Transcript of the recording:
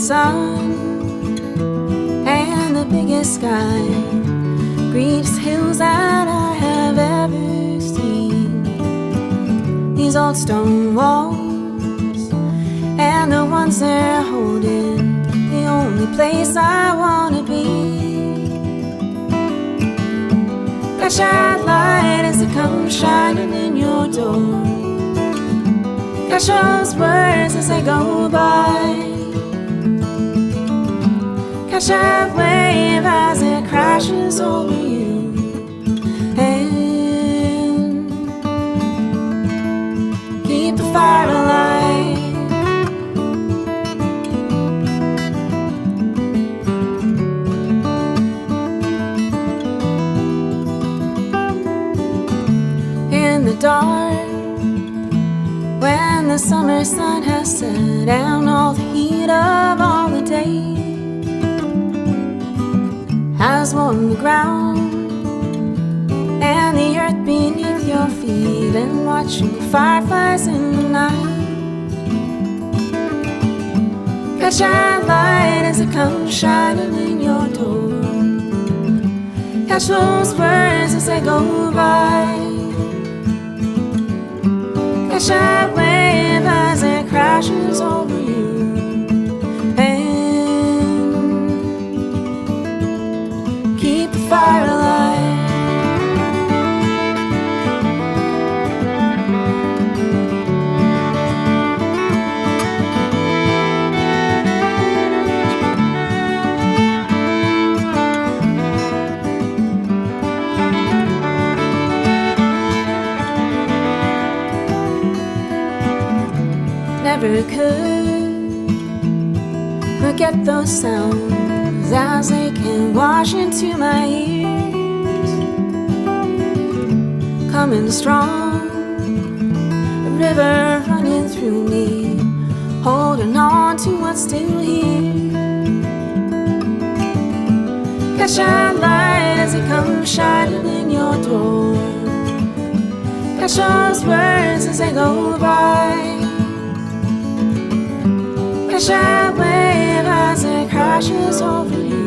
sun and the biggest sky, greenest hills that I have ever seen. These old stone walls and the ones they're holding, the only place I wanna be. Catch that light as it comes shining in your door. Catch those words as they go by. Catch that wave as it crashes over you. And keep the fire alive. In the dark, when the summer sun has set down all the heat of all the day, has warmed the ground and the earth beneath your feet, and watching fireflies in the night. Catch that light as it comes shining in your door. Catch those words as they go by. Catch that wave as it crashes over you. And keep the fire alive. Never could forget those sounds as they can wash into my ears. Coming strong, a river running through me, holding on to what's still here. Catch that light as it comes shining in your door. Catch those words as they go by. Catch that wave as it crashes over you.